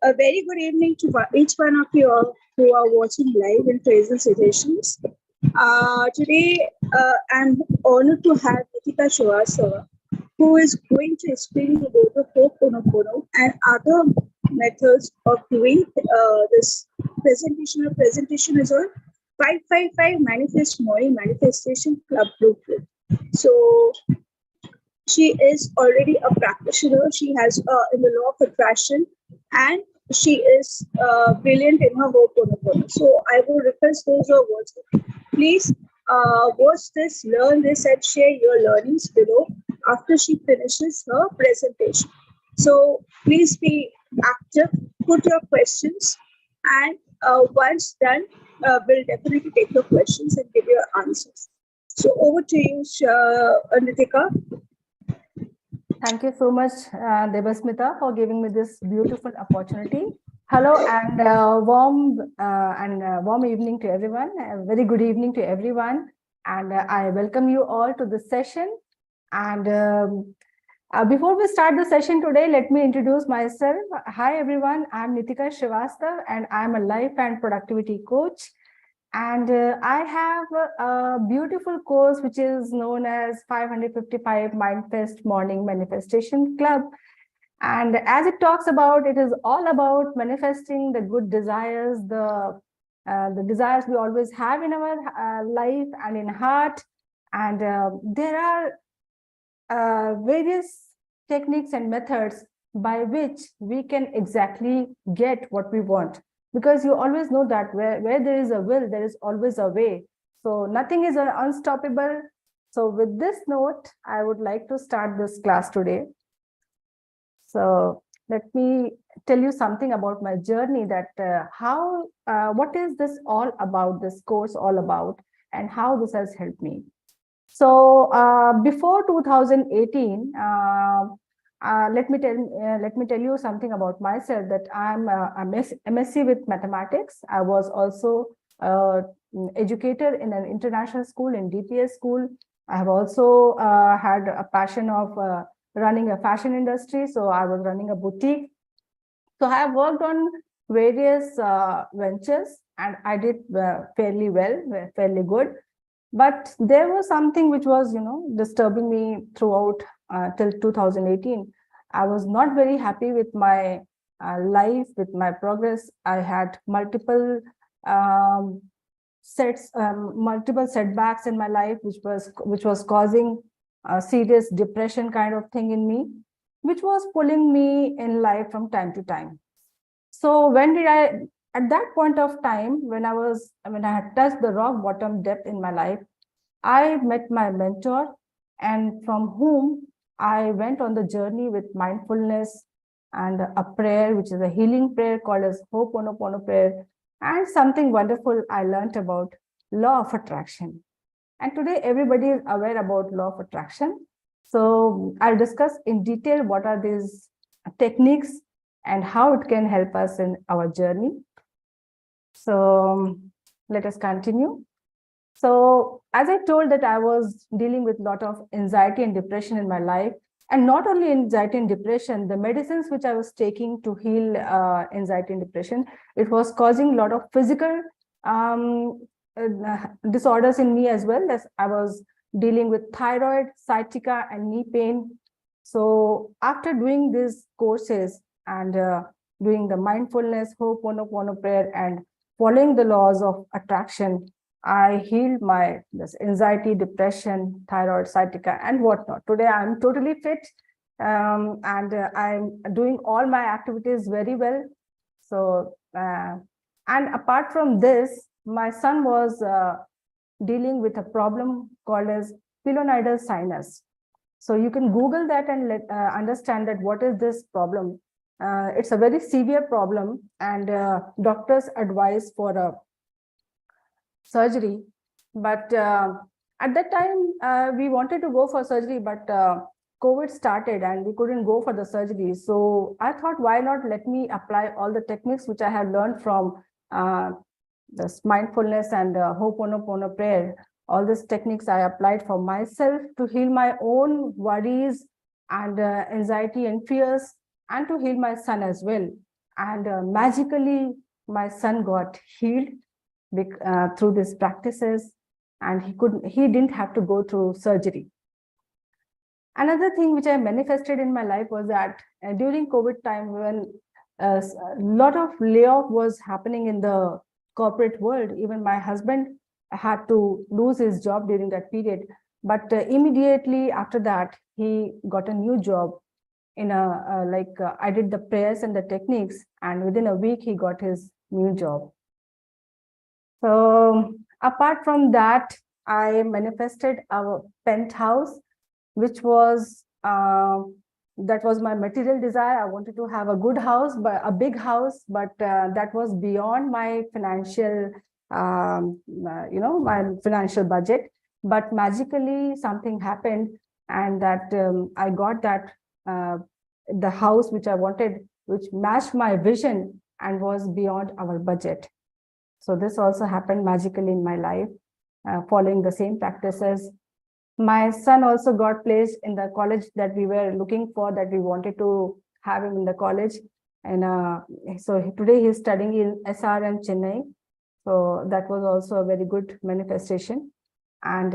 A very good evening to each one of you all who are watching live in Praise Suggestions. Today, I'm honored to have Nitika Srivastava, who is going to explain about the Ho'oponopono and other methods of doing this presentation. A presentation is on 555 Manifest Morning Manifestation Club Blueprint. So, she is already a practitioner. She has in the law of attraction, and she is brilliant in her Ho'oponopono. So I will request those who are watching, please watch this, learn this, and share your learnings below after she finishes her presentation. So please be active, put your questions, and once done, we'll definitely take your questions and give your answers. So over to you, Nitika. Thank you so much, Debasmita, for giving me this beautiful opportunity. Hello and warm evening to everyone. A very good evening to everyone, and I welcome you all to this session. And before we start the session today, let me introduce myself. Hi everyone, I'm Nitika Srivastava, and I'm a life and productivity coach. And I have a beautiful course which is known as 555 Mindfest Morning Manifestation Club. And as it talks about, it is all about manifesting the good desires, the desires we always have in our life and in heart. And there are various techniques and methods by which we can exactly get what we want. Because you always know that where there is a will, there is always a way. So nothing is unstoppable. So with this note, I would like to start this class today. So let me tell you something about my journey, that what is this all about, this course all about, and how this has helped me. So before 2018, let me tell you something about myself, that I'm a MSc with mathematics. I was also educated in an international school, in DPS school. I have also had a passion of running a fashion industry. So I was running a boutique. So I have worked on various ventures, and I did fairly well, fairly good. But there was something which was, disturbing me throughout till 2018. I was not very happy with my life, with my progress. I had multiple setbacks in my life, which was causing a serious depression kind of thing in me, which was pulling me in life from time to time. So at that point of time, when I had touched the rock bottom depth in my life, I met my mentor, and from whom I went on the journey with mindfulness and a prayer, which is a healing prayer called as Ho'oponopono prayer, and something wonderful I learned about law of attraction. And today everybody is aware about law of attraction. So I'll discuss in detail what are these techniques and how it can help us in our journey. So let us continue. So as I told that I was dealing with a lot of anxiety and depression in my life, and not only anxiety and depression, the medicines which I was taking to heal anxiety and depression, it was causing a lot of physical disorders in me as well. As I was dealing with thyroid, sciatica, and knee pain. So after doing these courses and doing the mindfulness, Ho'oponopono prayer, and following the laws of attraction, I healed this anxiety, depression, thyroid, sciatica, and whatnot. Today, I'm totally fit, and I'm doing all my activities very well. So, and apart from this, my son was dealing with a problem called as pilonidal sinus. So you can Google that and understand that what is this problem. It's a very severe problem, and doctors advise for a surgery. But at that time, we wanted to go for surgery, but COVID started and we couldn't go for the surgery. So I thought, why not let me apply all the techniques which I have learned from this mindfulness and Ho'oponopono prayer. All these techniques I applied for myself to heal my own worries and anxiety and fears, and to heal my son as well. And magically, my son got healed through these practices, and he didn't have to go through surgery. Another thing which I manifested in my life was that during COVID time, when a lot of layoff was happening in the corporate world, even my husband had to lose his job during that period. But immediately after that, he got a new job in I did the prayers and the techniques, and within a week he got his new job. So apart from that, I manifested a penthouse, which was that was my material desire. I wanted to have a good house, but a big house, but that was beyond my financial, my financial budget. But magically, something happened, and that I got that the house which I wanted, which matched my vision and was beyond our budget. So this also happened magically in my life, following the same practices. My son also got placed in the college that we were looking for, that we wanted to have him in the college. And so today he's studying in SRM Chennai. So that was also a very good manifestation. And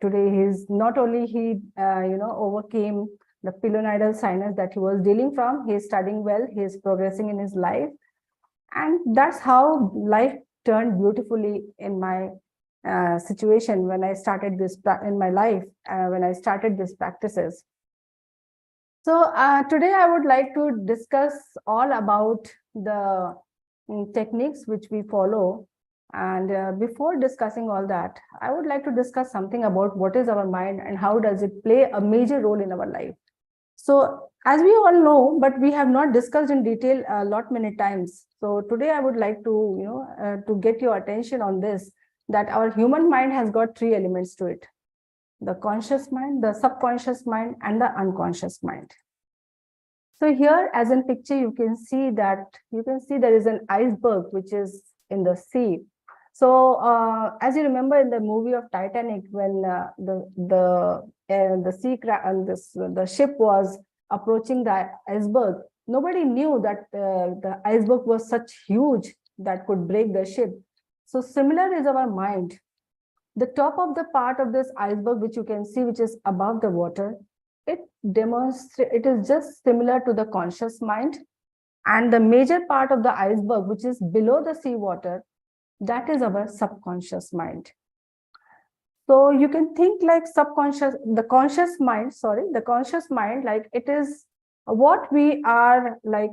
today he's not only he, overcame the pilonidal sinus that he was dealing from, he's studying well, he's progressing in his life. And that's how life turned beautifully in my situation when I started this in my life, when I started these practices. So today I would like to discuss all about the techniques which we follow. And before discussing all that, I would like to discuss something about what is our mind and how does it play a major role in our life. So as we all know, but we have not discussed in detail a lot many times. So today I would like to, to get your attention on this, that our human mind has got three elements to it: the conscious mind, the subconscious mind, and the unconscious mind. So here, as in picture, you can see there is an iceberg which is in the sea. So as you remember in the movie of Titanic, when the ship was approaching the iceberg, nobody knew that the iceberg was such huge that could break the ship. So similar is our mind. The top of the part of this iceberg, which you can see, which is above the water, it is just similar to the conscious mind. And the major part of the iceberg, which is below the seawater, that is our subconscious mind. So you can think like the conscious mind, like it is what we are like,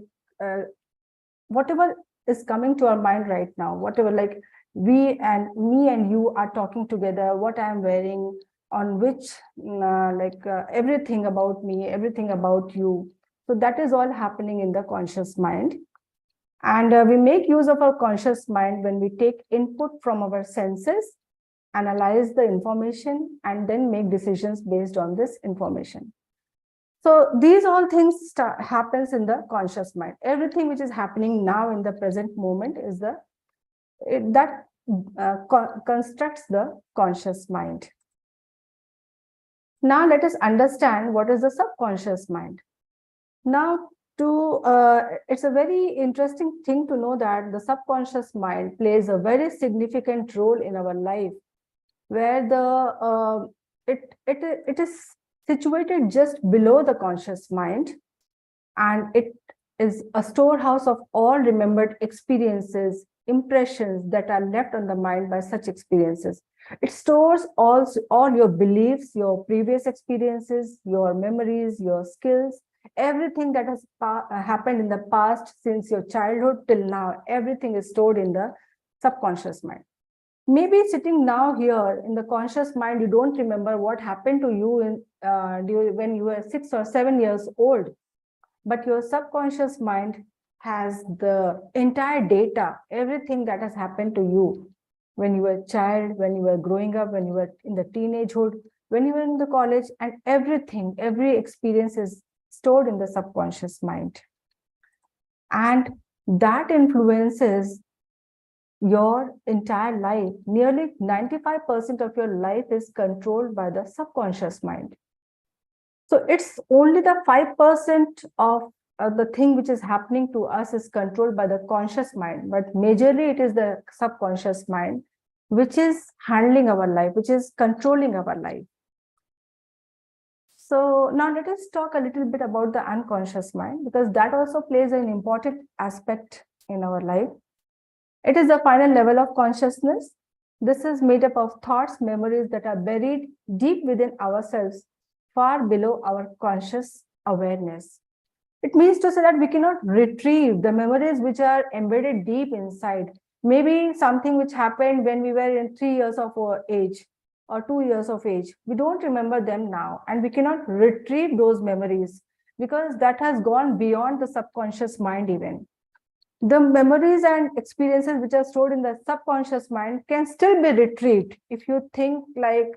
whatever is coming to our mind right now, whatever, like me and you are talking together, what I'm wearing, on which, everything about me, everything about you. So that is all happening in the conscious mind. And we make use of our conscious mind when we take input from our senses, analyze the information, and then make decisions based on this information. So these all things happens in the conscious mind. Everything which is happening now in the present moment is constructs the conscious mind. Now let us understand what is the subconscious mind. Now, it's a very interesting thing to know that the subconscious mind plays a very significant role in our life, where it is situated just below the conscious mind, and it is a storehouse of all remembered experiences, impressions that are left on the mind by such experiences. It stores all your beliefs, your previous experiences, your memories, your skills, everything that has happened in the past since your childhood till now. Everything is stored in the subconscious mind. Maybe sitting now here in the conscious mind, you don't remember what happened to you when you were 6 or 7 years old, but your subconscious mind has the entire data, everything that has happened to you when you were a child, when you were growing up, when you were in the teenagehood, when you were in the college, and every experience is stored in the subconscious mind. And that influences your entire life. Nearly 95% of your life is controlled by the subconscious mind. So it's only the 5% of the thing which is happening to us is controlled by the conscious mind, but majorly it is the subconscious mind which is handling our life, which is controlling our life. So now let us talk a little bit about the unconscious mind, because that also plays an important aspect in our life. It is the final level of consciousness. This is made up of thoughts, memories that are buried deep within ourselves, far below our conscious awareness. It means to say that we cannot retrieve the memories which are embedded deep inside. Maybe something which happened when we were in 3 years of age or 2 years of age. We don't remember them now, and we cannot retrieve those memories because that has gone beyond the subconscious mind even. The memories and experiences which are stored in the subconscious mind can still be retrieved. If you think like,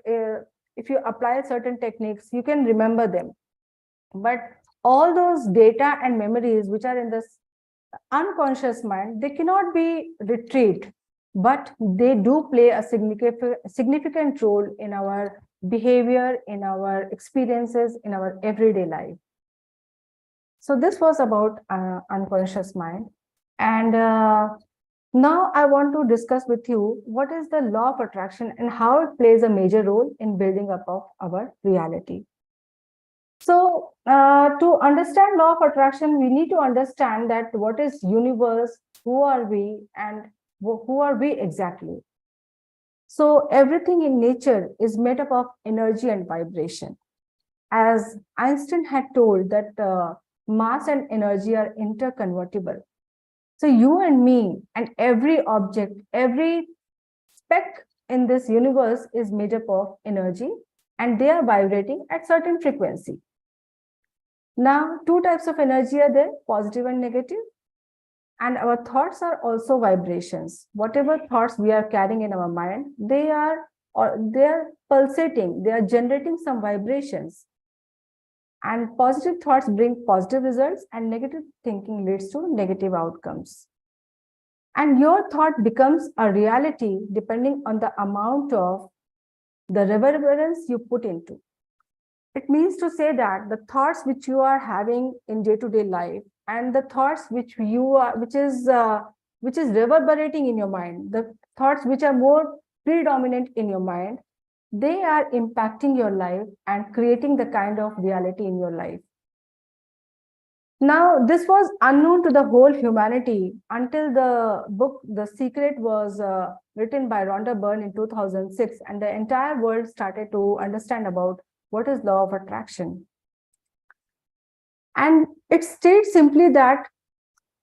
if you apply certain techniques, you can remember them. But all those data and memories which are in this unconscious mind, they cannot be retrieved, but they do play a significant role in our behavior, in our experiences, in our everyday life. So this was about unconscious mind. And now I want to discuss with you what is the law of attraction and how it plays a major role in building up of our reality. So to understand law of attraction, we need to understand that what is universe, who are we, and who are we exactly. So everything in nature is made up of energy and vibration. As Einstein had told that mass and energy are interconvertible. So you and me and every object, every speck in this universe is made up of energy, and they are vibrating at certain frequency. Now, two types of energy are there, positive and negative. And our thoughts are also vibrations. Whatever thoughts we are carrying in our mind, they are pulsating, they are generating some vibrations. And positive thoughts bring positive results, and negative thinking leads to negative outcomes. And your thought becomes a reality depending on the amount of the reverberance you put into. It means to say that the thoughts which you are having in day-to-day life and the thoughts which is reverberating in your mind, the thoughts which are more predominant in your mind, they are impacting your life and creating the kind of reality in your life. Now, this was unknown to the whole humanity until the book The Secret was written by Rhonda Byrne in 2006, and the entire world started to understand about what is law of attraction. And it states simply that,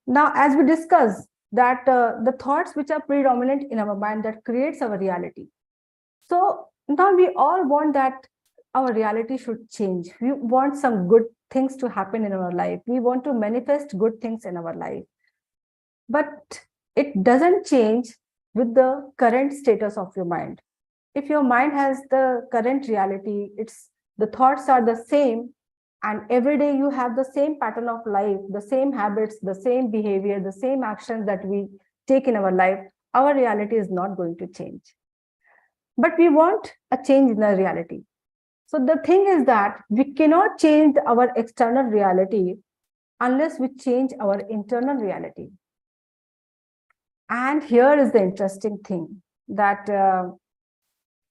now as we discuss, that the thoughts which are predominant in our mind, that creates our reality. So now we all want that our reality should change. We want some good things to happen in our life. We want to manifest good things in our life. But it doesn't change with the current status of your mind. If your mind has the current reality, the thoughts are the same, and every day you have the same pattern of life, the same habits, the same behavior, the same actions that we take in our life, our reality is not going to change. But we want a change in the reality. So the thing is that we cannot change our external reality unless we change our internal reality. And here is the interesting thing, that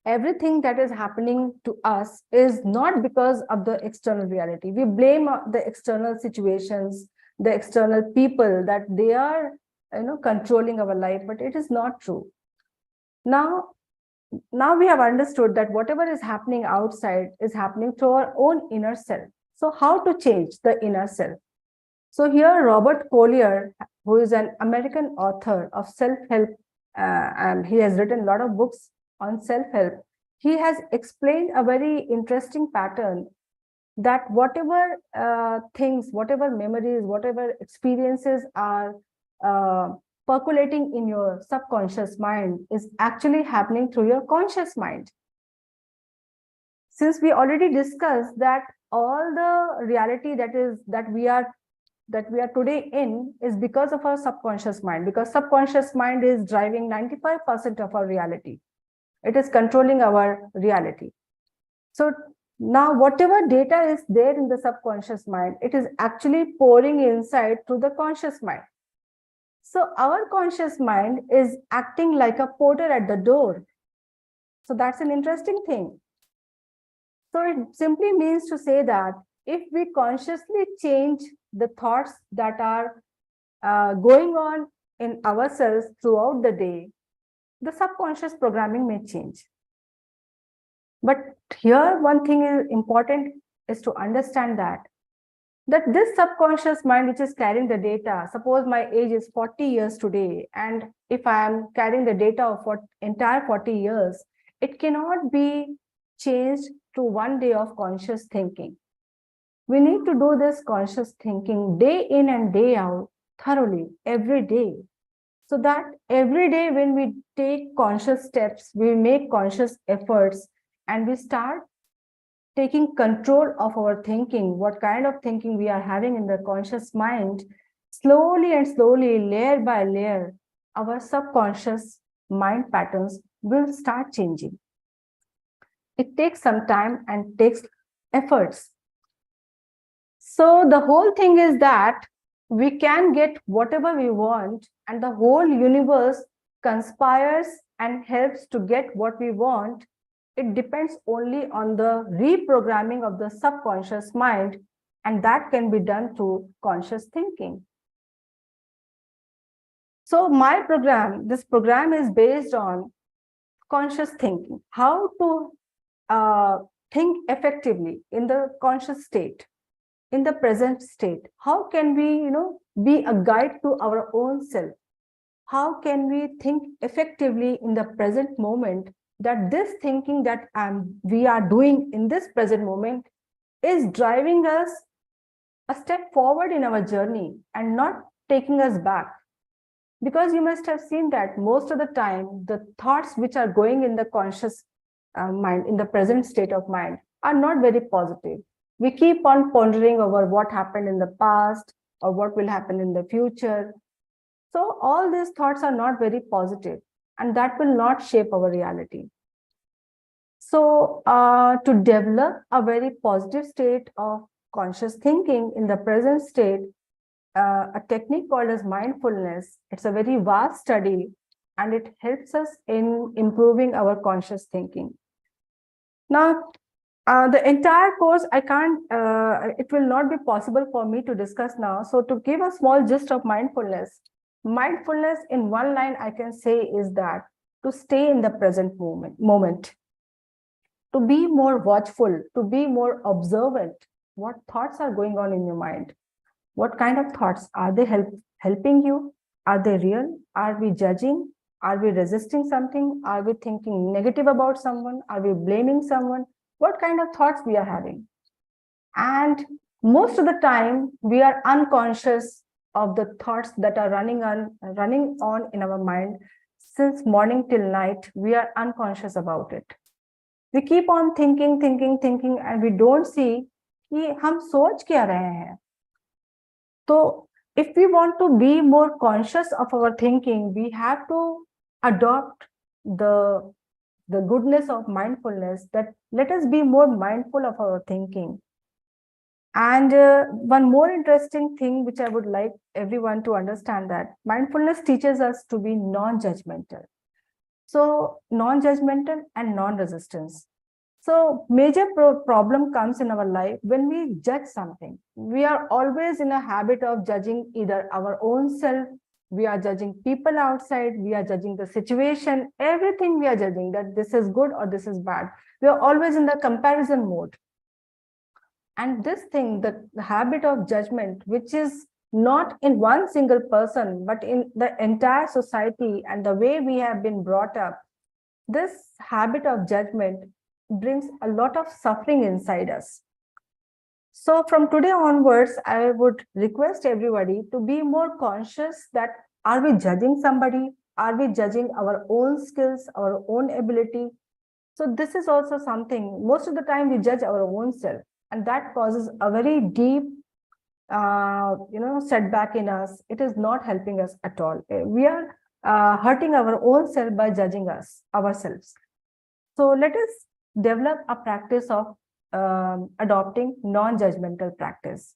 everything that is happening to us is not because of the external reality. We blame the external situations, the external people, that they are controlling our life, but it is not true. Now we have understood that whatever is happening outside is happening to our own inner self. So how to change the inner self? So here Robert Collier, who is an American author of self-help, and he has written a lot of books on self-help, he has explained a very interesting pattern, that whatever things, whatever memories, whatever experiences are percolating in your subconscious mind is actually happening through your conscious mind. Since we already discussed that all the reality that we are today in is because of our subconscious mind, because subconscious mind is driving 95% of our reality. It is controlling our reality. So Now, whatever data is there in the subconscious mind, it is actually pouring inside to the conscious mind. So our conscious mind is acting like a porter at the door. So that's an interesting thing. So it simply means to say that if we consciously change the thoughts that are going on in ourselves throughout the day, the subconscious programming may change. But here, one thing is important is to understand that this subconscious mind which is carrying the data, suppose my age is 40 years today, and if I am carrying the data of entire 40 years, it cannot be changed to one day of conscious thinking. We need to do this conscious thinking day in and day out, thoroughly, every day. So that every day when we take conscious steps, we make conscious efforts, and we start taking control of our thinking, what kind of thinking we are having in the conscious mind, slowly and slowly, layer by layer, our subconscious mind patterns will start changing. It takes some time and takes efforts. So the whole thing is that we can get whatever we want, and the whole universe conspires and helps to get what we want. It depends only on the reprogramming of the subconscious mind, and that can be done through conscious thinking. So my program, this program is based on conscious thinking, how to think effectively in the conscious state, in the present state. How can we, be a guide to our own self? How can we think effectively in the present moment, that this thinking that we are doing in this present moment is driving us a step forward in our journey and not taking us back? Because you must have seen that most of the time, the thoughts which are going in the conscious mind, in the present state of mind, are not very positive. We keep on pondering over what happened in the past or what will happen in the future. So all these thoughts are not very positive, and that will not shape our reality. So to develop a very positive state of conscious thinking in the present state, a technique called as mindfulness, it's a very vast study, and it helps us in improving our conscious thinking. Now, the entire course, I can't, it will not be possible for me to discuss now. So to give a small gist of mindfulness in one line I can say is that to stay in the present moment, to be more watchful, to be more observant. What thoughts are going on in your mind? What kind of thoughts? Are they helping you? Are they real? Are we judging? Are we resisting something? Are we thinking negative about someone? Are we blaming someone? What kind of thoughts we are having? And most of the time, we are unconscious of the thoughts that are running on in our mind. Since morning till night, we are unconscious about it. We keep on thinking, and we don't see कि हम सोच क्या रहे हैं. So if we want to be more conscious of our thinking, we have to adopt the goodness of mindfulness, that let us be more mindful of our thinking. And one more interesting thing which I would like everyone to understand, that mindfulness teaches us to be non-judgmental. So non-judgmental and non-resistance. So major problem comes in our life when we judge something. We are always in a habit of judging either our own self, we are judging people outside, we are judging the situation, everything we are judging, that this is good or this is bad. We are always in the comparison mode. And this thing, the habit of judgment, which is not in one single person, but in the entire society and the way we have been brought up, this habit of judgment brings a lot of suffering inside us. So from today onwards, I would request everybody to be more conscious that are we judging somebody? Are we judging our own skills, our own ability? So this is also something, most of the time we judge our own self, and that causes a very deep setback in us. It is not helping us at all. We are hurting our own self by judging ourselves. So let us develop a practice of adopting non-judgmental practice.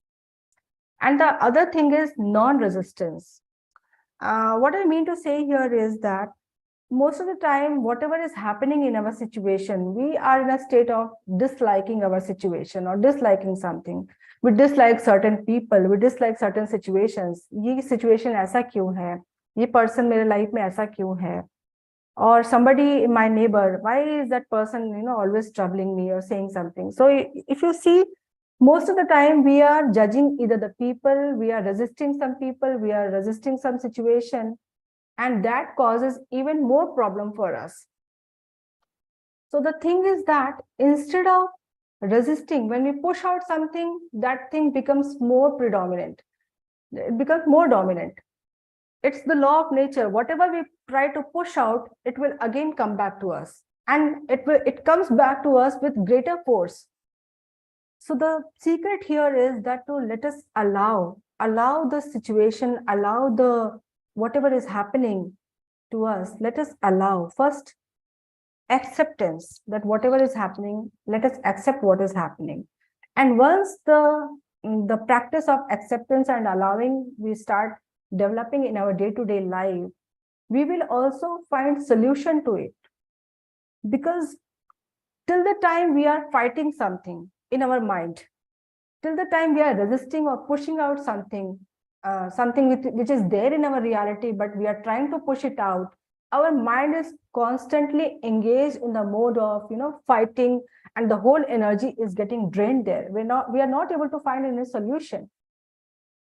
And the other thing is non-resistance. What I mean to say here is that most of the time, whatever is happening in our situation, we are in a state of disliking our situation or disliking something. We dislike certain people, we dislike certain situations. ये situation ऐसा क्यों है? ये person मेरे life में ऐसा क्यों है? Or somebody, my neighbor, why is that person, always troubling me or saying something? So if you see, most of the time we are judging either the people, we are resisting some people, we are resisting some situation, and that causes even more problem for us. So the thing is that instead of resisting, when we push out something, that thing becomes more predominant. It becomes more dominant. It's the law of nature. Whatever we try to push out, it will again come back to us. And it comes back to us with greater force. So the secret here is that to let us allow the situation, allow the whatever is happening to us, let us allow first acceptance that whatever is happening, let us accept what is happening. And once the practice of acceptance and allowing we start developing in our day-to-day life, we will also find solution to it. Because till the time we are fighting something in our mind, till the time we are resisting or pushing out something, which is there in our reality, but we are trying to push it out, our mind is constantly engaged in the mode of fighting, and the whole energy is getting drained there. We are not able to find any solution.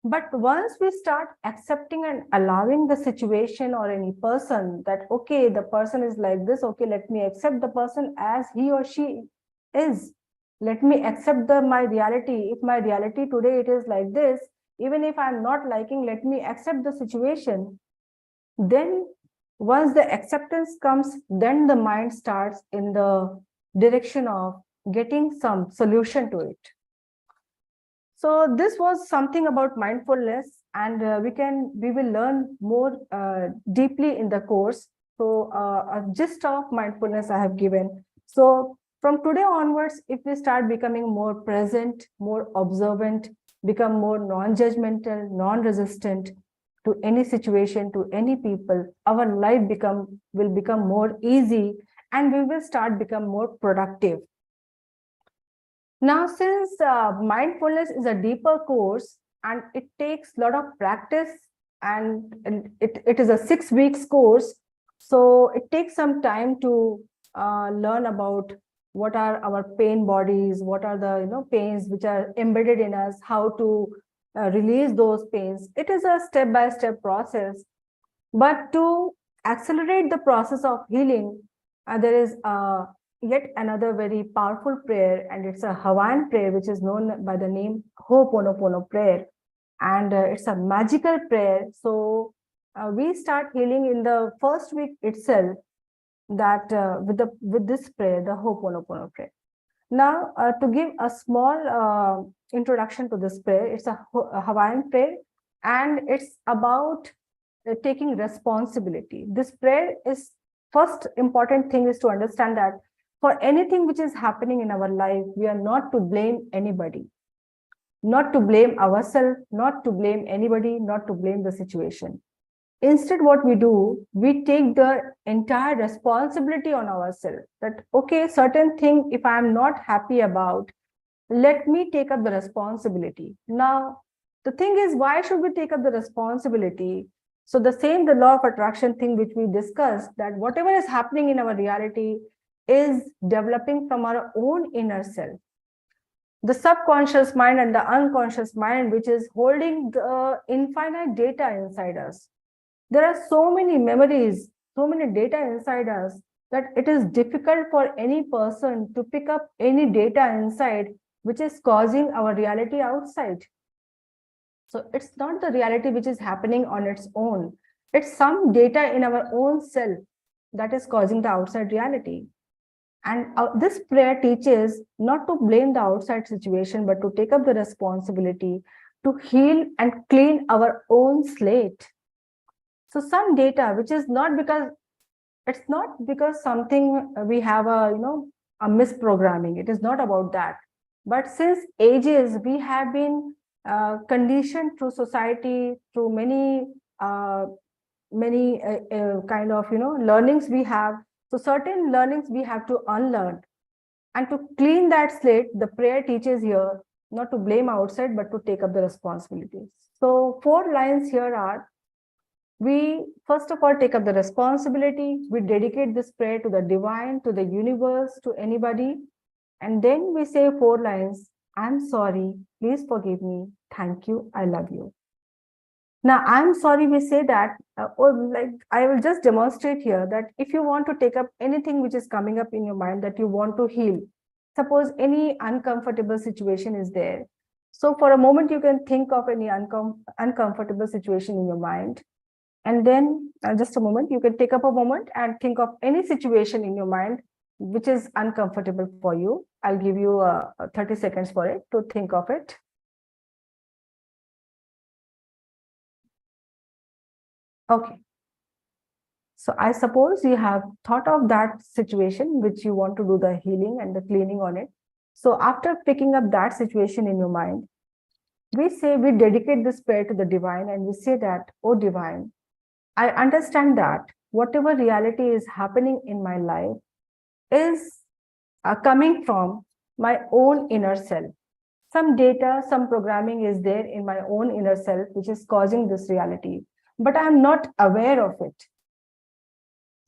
But once we start accepting and allowing the situation or any person, that okay, the person is like this, okay, let me accept the person as he or she is. Let me accept my reality. If my reality today it is like this, even if I'm not liking, let me accept the situation. Then once the acceptance comes, then the mind starts in the direction of getting some solution to it. So this was something about mindfulness, and we will learn more deeply in the course. So a gist of mindfulness I have given. So from today onwards, if we start becoming more present, more observant, become more non-judgmental, non-resistant to any situation, to any people, our life will become more easy, and we will start become more productive. Now, since mindfulness is a deeper course and it takes a lot of practice, and it is a 6 weeks course, so it takes some time to learn about what are our pain bodies, what are the pains which are embedded in us, how to release those pains. It is a step-by-step process. But to accelerate the process of healing, there is yet another very powerful prayer, and it's a Hawaiian prayer which is known by the name Ho'oponopono prayer, and it's a magical prayer. So we start healing in the first week itself, that with this prayer, the Ho'oponopono prayer. Now, to give a small introduction to this prayer, it's a Hawaiian prayer, and it's about taking responsibility. This prayer is, first important thing is to understand that for anything which is happening in our life, we are not to blame anybody, not to blame ourselves, not to blame anybody, not to blame the situation. Instead, what we do, we take the entire responsibility on ourselves, that okay, certain thing if I am not happy about, let me take up the responsibility. Now, the thing is, why should we take up the responsibility? So the law of attraction thing which we discussed, that whatever is happening in our reality is developing from our own inner self. The subconscious mind and the unconscious mind, which is holding the infinite data inside us. There are so many memories, so many data inside us, that it is difficult for any person to pick up any data inside which is causing our reality outside. So it's not the reality which is happening on its own. It's some data in our own self that is causing the outside reality. And this prayer teaches not to blame the outside situation, but to take up the responsibility to heal and clean our own slate. So some data, which is not because, it's not because something we have a misprogramming. It is not about that. But since ages, we have been conditioned through society, through many kind of learnings we have. So certain learnings we have to unlearn, and to clean that slate, the prayer teaches here not to blame outside, but to take up the responsibilities. So 4 lines here are: we first of all take up the responsibility, we dedicate this prayer to the divine, to the universe, to anybody, and then we say 4 lines: I'm sorry, please forgive me, thank you, I love you. Now, I'm sorry, we say that, or like I will just demonstrate here that if you want to take up anything which is coming up in your mind that you want to heal, suppose any uncomfortable situation is there. So for a moment, you can think of any uncomfortable situation in your mind. And then just a moment, you can take up a moment and think of any situation in your mind which is uncomfortable for you. I'll give you 30 seconds for it to think of it. Okay. So I suppose you have thought of that situation which you want to do the healing and the cleaning on it. So after picking up that situation in your mind, we dedicate this prayer to the divine, and we say that, oh divine, I understand that whatever reality is happening in my life is coming from my own inner self. Some data, some programming is there in my own inner self which is causing this reality, but I'm not aware of it.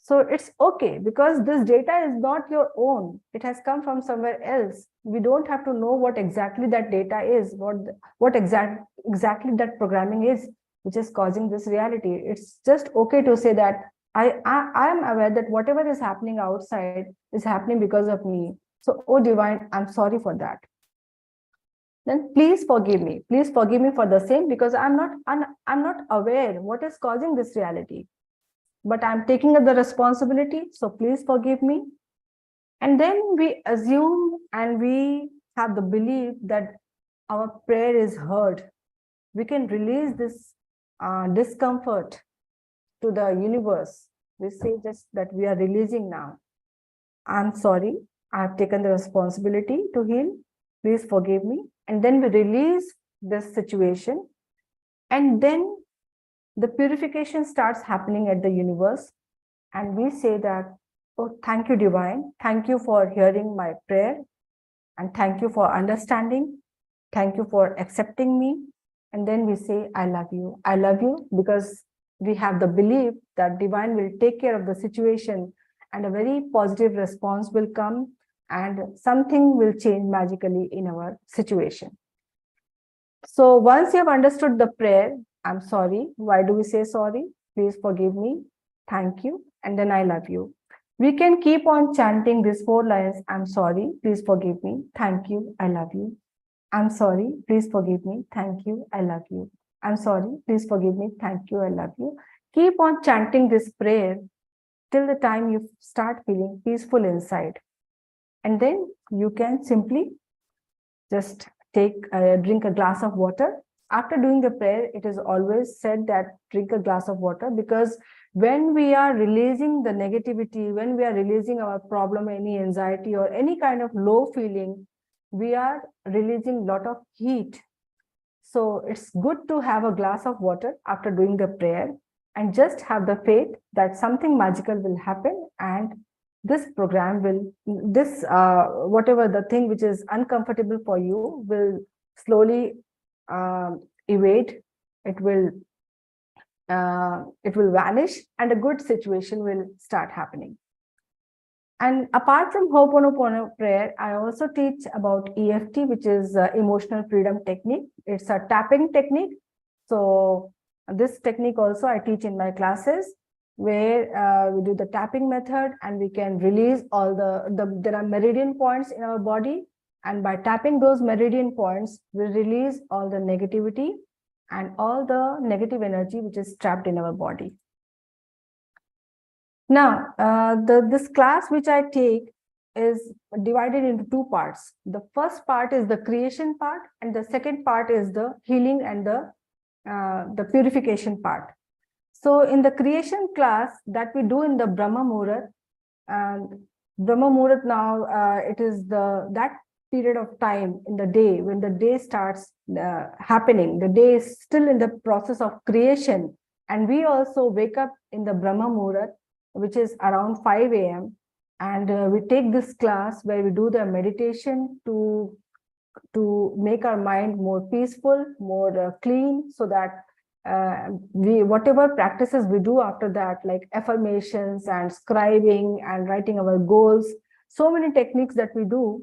So it's okay, because this data is not your own. It has come from somewhere else. We don't have to know what exactly that data is, what exactly that programming is, which is causing this reality. It's just okay to say that I am aware that whatever is happening outside is happening because of me. So, oh divine, I'm sorry for that. Then please forgive me. Please forgive me for the same, because I'm not aware what is causing this reality. But I'm taking up the responsibility, so please forgive me. And then we assume and we have the belief that our prayer is heard. We can release this discomfort to the universe. We say just that we are releasing now. I'm sorry, I've taken the responsibility to heal. Please forgive me. And then we release this situation. And then the purification starts happening at the universe. And we say that, oh, thank you, divine. Thank you for hearing my prayer. And thank you for understanding. Thank you for accepting me. And then we say, I love you. I love you, because we have the belief that divine will take care of the situation, and a very positive response will come, and something will change magically in our situation. So once you have understood the prayer, I'm sorry. Why do we say sorry? Please forgive me. Thank you. And then I love you. We can keep on chanting these 4 lines. I'm sorry. Please forgive me. Thank you. I love you. I'm sorry. Please forgive me. Thank you. I love you. I'm sorry. Please forgive me. Thank you. I love you. Keep on chanting this prayer till the time you start feeling peaceful inside. And then you can simply just drink a glass of water. After doing the prayer, it is always said that drink a glass of water, because when we are releasing the negativity, when we are releasing our problem, any anxiety or any kind of low feeling, we are releasing a lot of heat. So it's good to have a glass of water after doing the prayer, and just have the faith that something magical will happen, and this program will, whatever the thing which is uncomfortable for you will slowly evade. It will vanish, and a good situation will start happening. And apart from Ho'oponopono prayer, I also teach about EFT, which is emotional freedom technique. It's a tapping technique. So this technique also I teach in my classes, where we do the tapping method, and we can release all there are meridian points in our body, and by tapping those meridian points, we release all the negativity and all the negative energy which is trapped in our body. Now, this class which I take is divided into 2 parts. The first part is the creation part, and the second part is the healing and the purification part. So in the creation class that we do in the Brahma Muhurat, and Brahma Muhurat now, it is that period of time in the day when the day starts happening. The day is still in the process of creation, and we also wake up in the Brahma Muhurat, which is around 5 a.m. And we take this class where we do the meditation to make our mind more peaceful, more clean, so that we whatever practices we do after that, like affirmations and scribing and writing our goals, so many techniques that we do,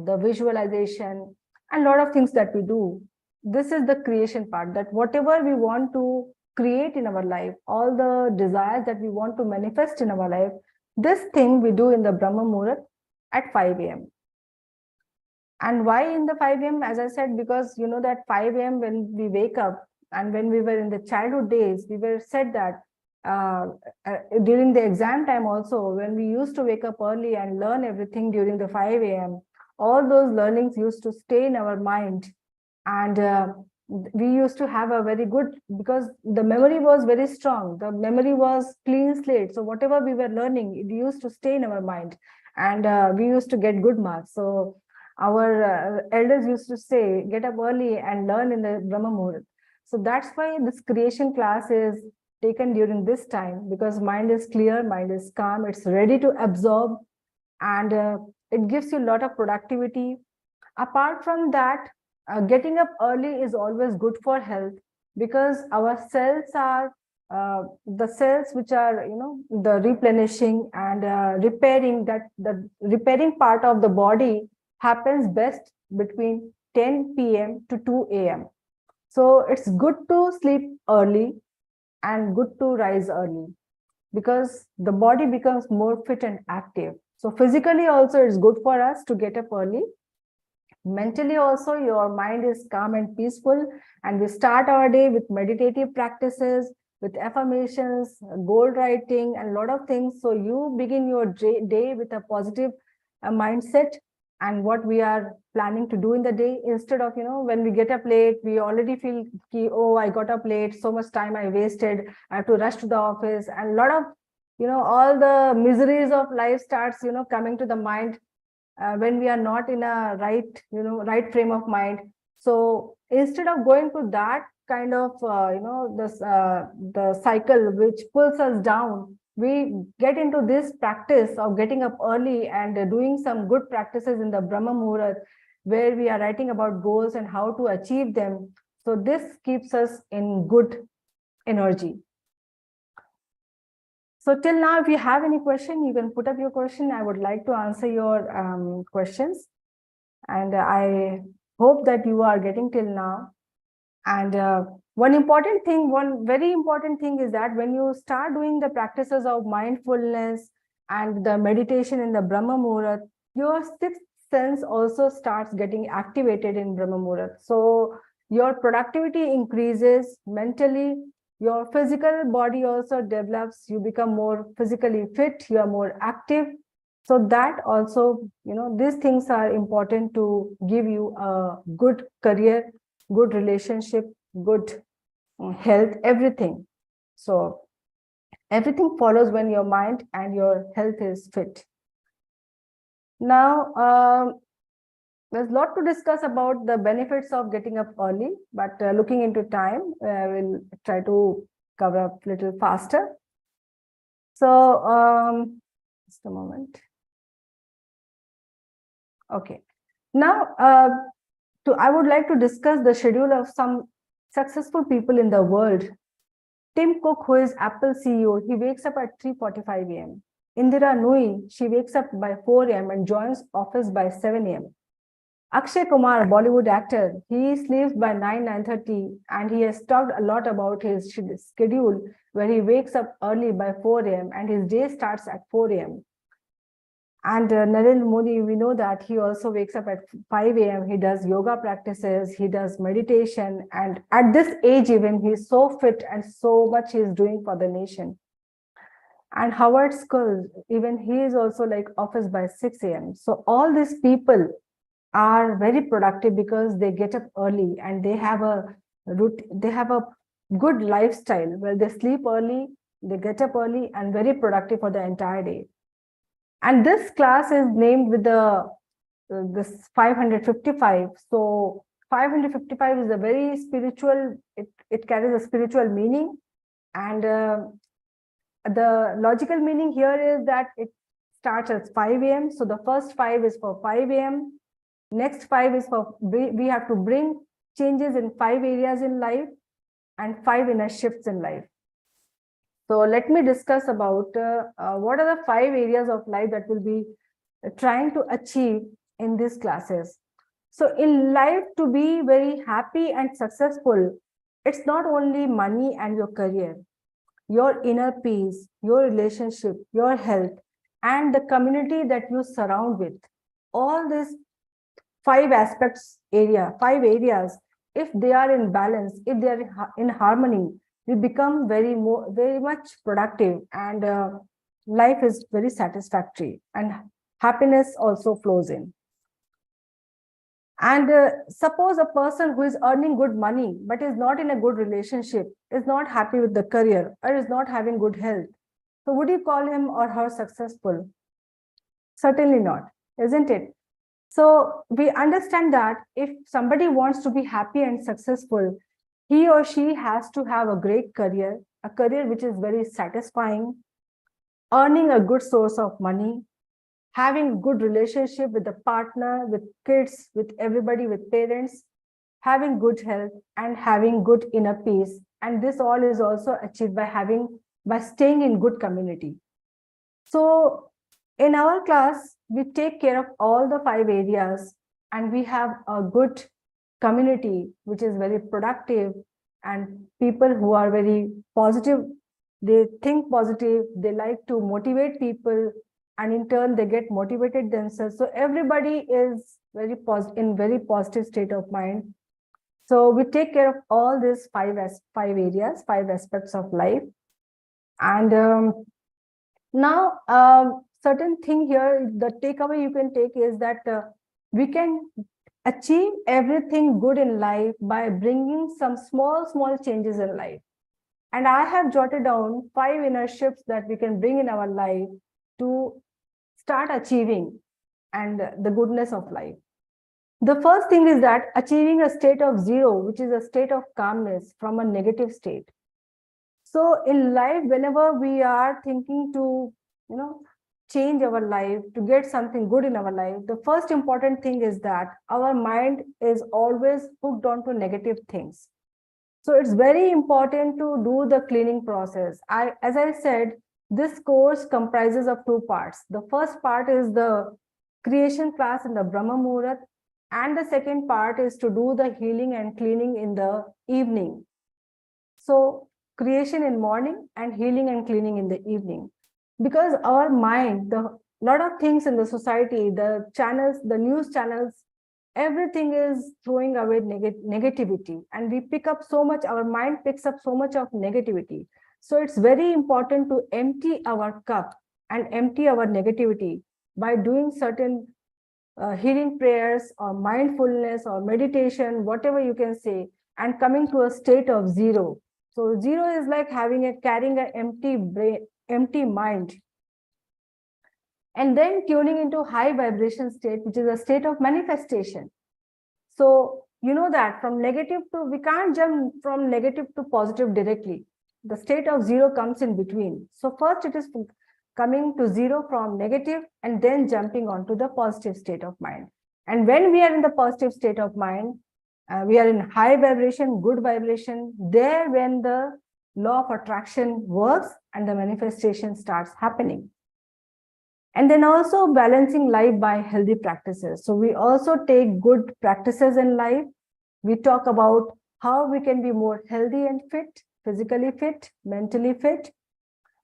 the visualization, and a lot of things that we do. This is the creation part, that whatever we want to create in our life, all the desires that we want to manifest in our life, this thing we do in the Brahma Muhurat at 5 a.m. And why in the 5 a.m.? As I said, because you know that 5 a.m. when we wake up, and when we were in the childhood days, we were said that during the exam time also, when we used to wake up early and learn everything during the 5 a.m., all those learnings used to stay in our mind. And we used to have a very good, because the memory was very strong. The memory was clean slate. So whatever we were learning, it used to stay in our mind. And we used to get good marks. So our elders used to say, get up early and learn in the Brahma Muhurat. So that's why this creation class is taken during this time, because mind is clear, mind is calm, it's ready to absorb, and it gives you a lot of productivity. Apart from that, getting up early is always good for health, because our cells are the cells which are, you know, the replenishing and repairing, that the repairing part of the body happens best between 10 p.m. to 2 a.m. So it's good to sleep early and good to rise early, because the body becomes more fit and active. So physically also it's good for us to get up early. Mentally also, your mind is calm and peaceful, and we start our day with meditative practices, with affirmations, goal writing, and a lot of things. So you begin your day with a positive mindset, and what we are planning to do in the day, instead of, you know, when we get up late, we already feel, oh, I got up late, so much time I wasted, I have to rush to the office, and a lot of, you know, all the miseries of life starts, you know, coming to the mind when we are not in a right frame of mind. So instead of going to that kind of the cycle which pulls us down, we get into this practice of getting up early and doing some good practices in the Brahma Muhurat, where we are writing about goals and how to achieve them. So this keeps us in good energy. So till now, if you have any question, you can put up your question. I would like to answer your questions. And I hope that you are getting till now. And one very important thing is that when you start doing the practices of mindfulness and the meditation in the Brahma Muhurat, your sixth sense also starts getting activated in Brahma Muhurat. So your productivity increases mentally, your physical body also develops, you become more physically fit, you are more active. So that also, you know, these things are important to give you a good career, good relationship, good health, everything. So everything follows when your mind and your health is fit. Now, there's a lot to discuss about the benefits of getting up early, but looking into time, we'll try to cover up a little faster. So just a moment. Okay. Now, I would like to discuss the schedule of some successful people in the world. Tim Cook, who is Apple CEO, he wakes up at 3:45 a.m. Indira Nooyi, she wakes up by 4 a.m. and joins office by 7 a.m. Akshay Kumar, Bollywood actor, he sleeps by 9:30, and he has talked a lot about his schedule, where he wakes up early by 4 a.m. and his day starts at 4 a.m. And Narendra Modi, we know that he also wakes up at 5 a.m. He does yoga practices, he does meditation, and at this age even, he's so fit and so much he's doing for the nation. And Howard Schultz, even he is also like office by 6 a.m. So all these people are very productive because they get up early and they have a good lifestyle where they sleep early, they get up early, and very productive for the entire day. And this class is named with the this 555. So 555 is a very spiritual, it carries a spiritual meaning. And the logical meaning here is that it starts at 5 a.m. So the first 5 is for 5 a.m. Next 5 is for, we have to bring changes in 5 areas in life and 5 inner shifts in life. So let me discuss about what are the 5 areas of life that we'll be trying to achieve in these classes. So in life, to be very happy and successful, it's not only money and your career, your inner peace, your relationship, your health, and the community that you surround with. All these 5 aspects area, 5 areas, if they are in balance, if they are in harmony, we become very much productive, and life is very satisfactory, and happiness also flows in. And suppose a person who is earning good money but is not in a good relationship, is not happy with the career, or is not having good health, so would you call him or her successful? Certainly not, isn't it? So we understand that if somebody wants to be happy and successful, he or she has to have a great career, a career which is very satisfying, earning a good source of money, having good relationship with the partner, with kids, with everybody, with parents, having good health, and having good inner peace. And this all is also achieved by staying in good community. So in our class, we take care of all the 5 areas, and we have a good community which is very productive, and people who are very positive, they think positive, they like to motivate people, and in turn they get motivated themselves. So everybody is in very positive state of mind. So we take care of all these 5 areas, 5 aspects of life. And now certain thing here, the takeaway you can take is that we can achieve everything good in life by bringing some small changes in life. And I have jotted down 5 inner shifts that we can bring in our life to start achieving and the goodness of life. The first thing is that achieving a state of zero, which is a state of calmness from a negative state. So in life, whenever we are thinking to, change our life, to get something good in our life, the first important thing is that our mind is always hooked onto negative things. So it's very important to do the cleaning process. As I said, this course comprises of 2 parts. The first part is the creation class in the Brahma Muhurat, and the second part is to do the healing and cleaning in the evening. So creation in morning and healing and cleaning in the evening. Because our mind, the lot of things in the society, the channels, the news channels, everything is throwing away negativity, and we pick up so much, our mind picks up so much of negativity. So it's very important to empty our cup and empty our negativity by doing certain healing prayers or mindfulness or meditation, whatever you can say, and coming to a state of zero. So zero is like carrying an empty mind, and then tuning into high vibration state, which is a state of manifestation. So you know that we can't jump from negative to positive directly. The state of zero comes in between. So first it is coming to zero from negative, and then jumping onto the positive state of mind. And when we are in the positive state of mind, we are in high vibration, good vibration, there when the law of attraction works and the manifestation starts happening. And then also balancing life by healthy practices. So we also take good practices in life. We talk about how we can be more healthy and fit, physically fit, mentally fit.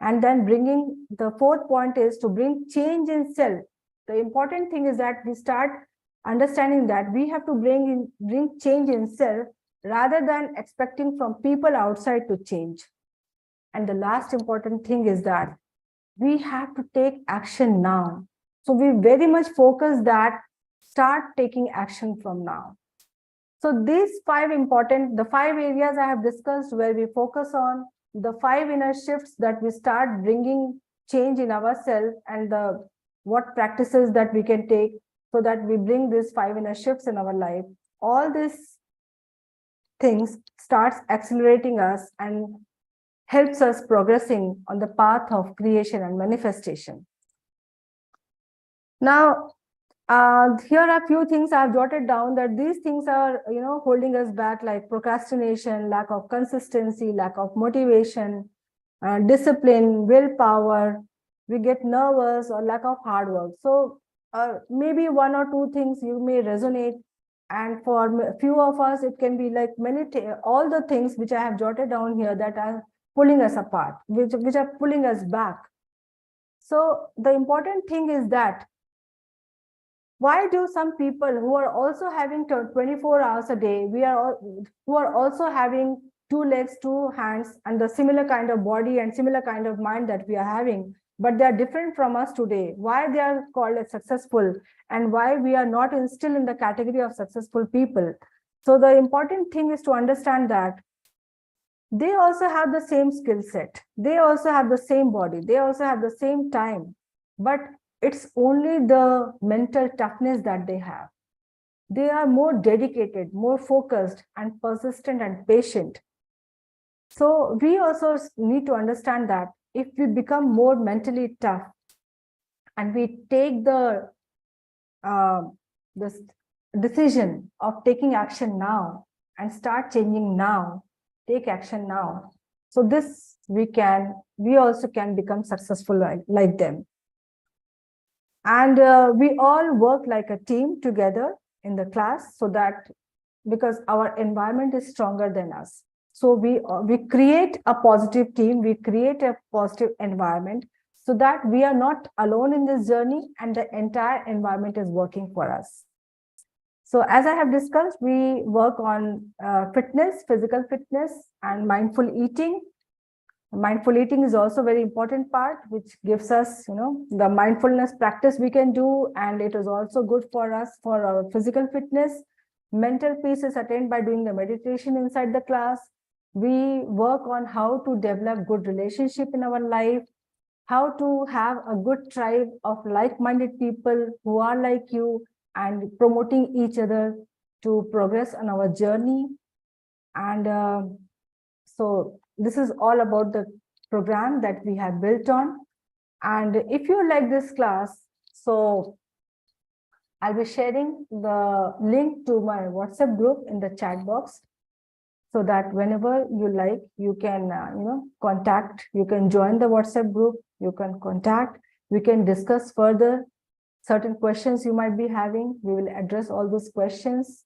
And then bringing the 4th point is to bring change in self. The important thing is that we start understanding that we have to bring change in self rather than expecting from people outside to change. And the last important thing is that we have to take action now. So we very much focus that start taking action from now. So these 5 areas I have discussed, where we focus on the 5 inner shifts that we start bringing change in ourselves, and what practices that we can take. so that we bring these 5 inner shifts in our life. All these things starts accelerating us and helps us progressing on the path of creation and manifestation. Now, here are a few things I've jotted down, that these things are, holding us back, like procrastination, lack of consistency, lack of motivation, discipline, willpower. We get nervous, or lack of hard work. So maybe 1 or 2 things you may resonate, and for a few of us it can be like all the things which I have jotted down here that are pulling us apart, which are pulling us back. So the important thing is that, why do some people who are also having 24 hours a day, who are also having 2 legs, 2 hands, and the similar kind of body and similar kind of mind that we are having, but they are different from us today? Why they are called as successful, and why we are not still in the category of successful people? So the important thing is to understand that they also have the same skill set, they also have the same body, they also have the same time, but it's only the mental toughness that they have. They are more dedicated, more focused, and persistent and patient. So we also need to understand that if we become more mentally tough and we take the this decision of taking action now and start changing now, take action now, so this we also can become successful like them. And we all work like a team together in the class, so that, because our environment is stronger than us, so we create a positive team, we create a positive environment, so that we are not alone in this journey, and the entire environment is working for us. So as I have discussed, we work on fitness, physical fitness, and mindful eating. Mindful eating is also a very important part, which gives us, the mindfulness practice we can do, and it is also good for us for our physical fitness. Mental peace is attained by doing the meditation inside the class. We work on how to develop good relationship in our life, how to have a good tribe of like-minded people who are like you, and promoting each other to progress on our journey. And so this is all about the program that we have built on. And if you like this class, so I'll be sharing the link to my WhatsApp group in the chat box, so that whenever you like, you can contact, you can join the WhatsApp group, you can contact, we can discuss further certain questions you might be having. We will address all those questions.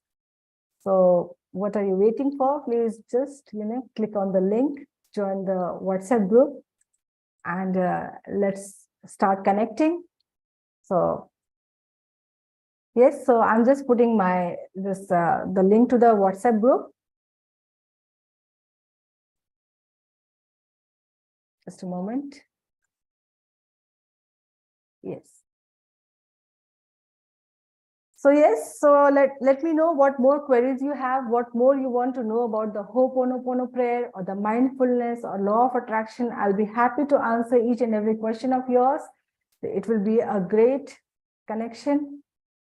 So what are you waiting for? Please just click on the link, join the WhatsApp group, and let's start connecting. So yes, so I'm just putting the link to the WhatsApp group. Just a moment. Yes. So yes, so let me know what more queries you have, what more you want to know about the Ho'oponopono prayer or the mindfulness or law of attraction. I'll be happy to answer each and every question of yours. It will be a great connection.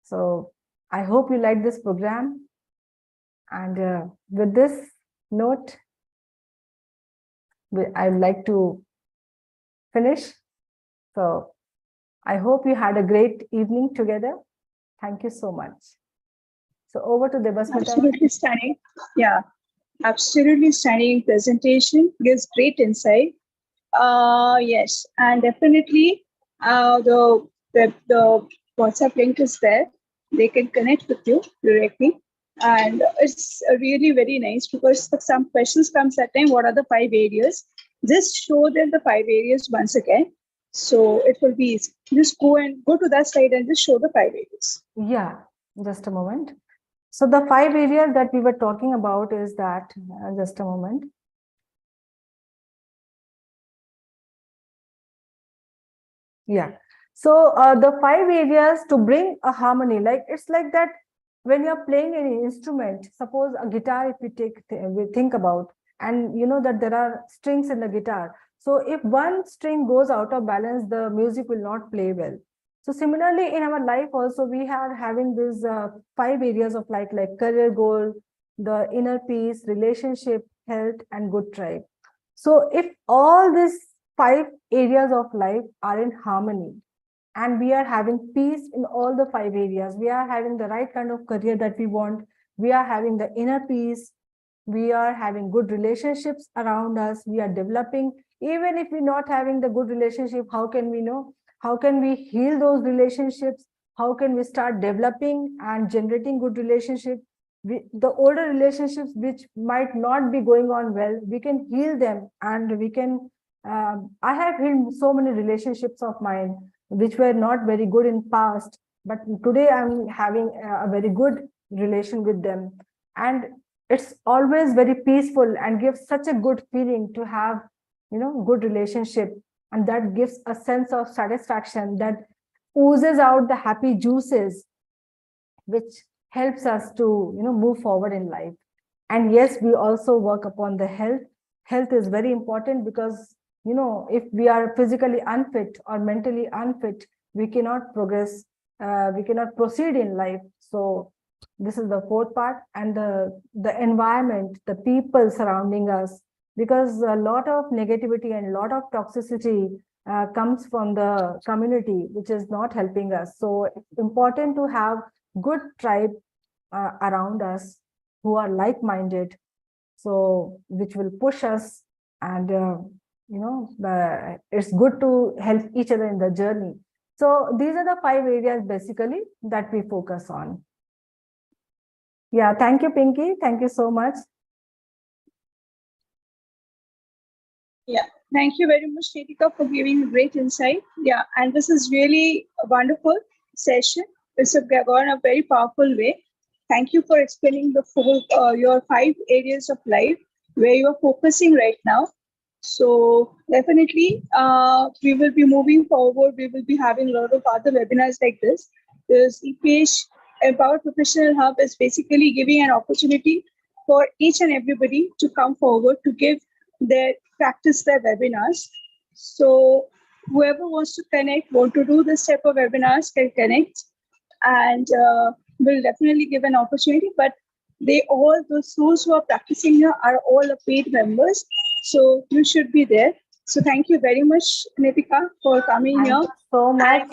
So I hope you like this program. And with this note, I'd like to finish. So I hope you had a great evening together. Thank you so much. So over to Debasmita. Absolutely stunning. Yeah, absolutely stunning presentation. Gives great insight. Yes, and definitely the WhatsApp link is there. They can connect with you directly. And it's really very nice, because some questions comes at time, what are the 5 areas? Just show them the 5 areas once again. So it will be easy. Just go to that slide and just show the 5 areas. Yeah, just a moment. So the 5 areas that we were talking about is that, just a moment. Yeah. So the 5 areas to bring a harmony, like it's like that when you're playing any instrument, suppose a guitar, if we think about, and you know that there are strings in the guitar. So if one string goes out of balance, the music will not play well. So similarly, in our life also, we are having these 5 areas of life, like career goal, the inner peace, relationship, health, and good tribe. So if all these 5 areas of life are in harmony, and we are having peace in all the 5 areas, we are having the right kind of career that we want, we are having the inner peace, we are having good relationships around us, we are developing. Even if we're not having the good relationship, how can we know? How can we heal those relationships? How can we start developing and generating good relationships? The older relationships which might not be going on well, we can heal them, and we can I have healed so many relationships of mine which were not very good in past, but today I'm having a very good relation with them. And it's always very peaceful and gives such a good feeling to have, good relationship. And that gives a sense of satisfaction that oozes out the happy juices, which helps us to, move forward in life. And yes, we also work upon the health. Health is very important because, if we are physically unfit or mentally unfit, we cannot progress, we cannot proceed in life. So this is the fourth part. And the environment, the people surrounding us, because a lot of negativity and a lot of toxicity comes from the community, which is not helping us. So it's important to have good tribe around us who are like-minded, so which will push us. And it's good to help each other in the journey. So these are the 5 areas basically that we focus on. Yeah, thank you, Pinky. Thank you so much. Yeah, thank you very much, Nitika, for giving great insight. Yeah, and this is really a wonderful session. It's gone a very powerful way. Thank you for explaining the your 5 areas of life where you are focusing right now. So definitely, we will be moving forward. We will be having a lot of other webinars like this. This EPH Empower Professional Hub is basically giving an opportunity for each and everybody to come forward to give practice their webinars. So whoever wants to connect, want to do this type of webinars can connect, and will definitely give an opportunity. But those who are practicing here are all paid members. So you should be there. So thank you very much, Nitika, for coming here. So much.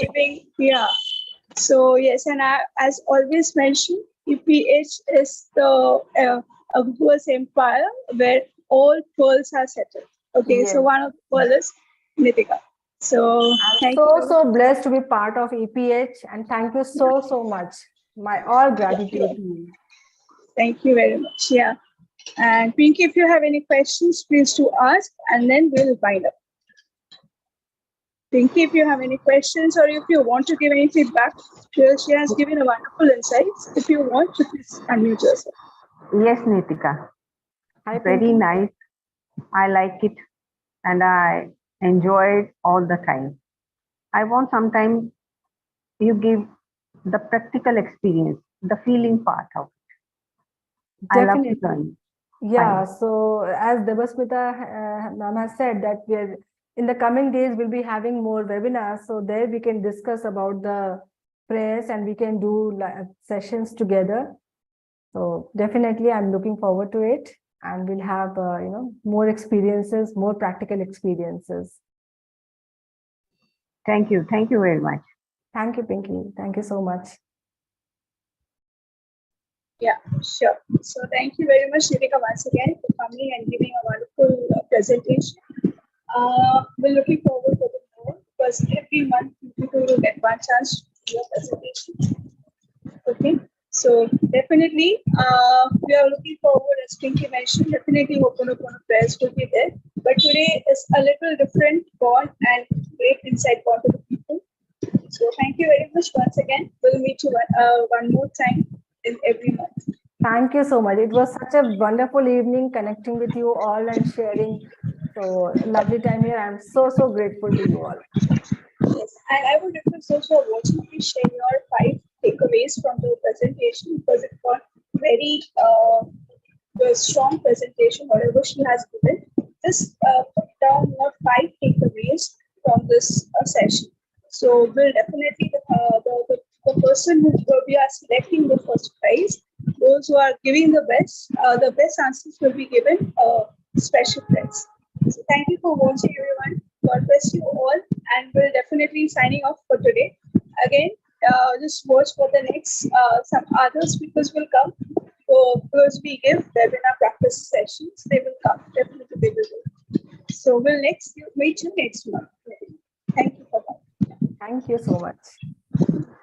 So yes, and as always mentioned, EPH is the Girls Empire where all pearls are settled. Okay, yes. So one of the pearls is Nitika. So I'm so blessed to be part of EPH, and thank you so much. My all gratitude to you. Thank you very much. Yeah. And Pinky, if you have any questions, please to ask, and then we'll wind up. Pinky, if you have any questions or if you want to give any feedback, she has given a wonderful insights. If you want to, please unmute yourself. Yes, Nitika. Hi, very nice. I like it and I enjoy it all the time. I want sometime you give the practical experience, the feeling part of it. Definitely. I love to learn. Yeah, so as Devasmita ma'am has said that we're in the coming days we'll be having more webinars, so there we can discuss about the prayers and we can do sessions together. So definitely I'm looking forward to it, and we'll have more experiences, more practical experiences. Thank you very much. Thank you, Pinky. Thank you so much. Yeah, sure. So thank you very much, Nitika, once again for coming and giving a wonderful presentation. We're looking forward to the more, because every month people will get one chance to do a presentation. Okay, so definitely we are looking forward, as Pinky mentioned, definitely Ho'oponopono prayers will be there. But today is a little different bond and great insight bond to the people. So thank you very much once again. We'll meet you one more time in every month. Thank you so much. It was such a wonderful evening connecting with you all and sharing. So lovely time here. I'm so grateful to you all. Yes, and I would request also watching, please share your 5 takeaways from the presentation, because it got very the strong presentation, whatever she has given. Just put down your 5 takeaways from this session. So we'll definitely the person who we are selecting the first prize, those who are giving the best answers will be given a special prize. So thank you for watching, everyone. God bless you all, and we'll definitely signing off for today. Again, just watch for the next some other speakers will come. So because we give webinar practice sessions, they will come. Definitely they will do. So we'll meet you next month. Thank you for that. Thank you so much.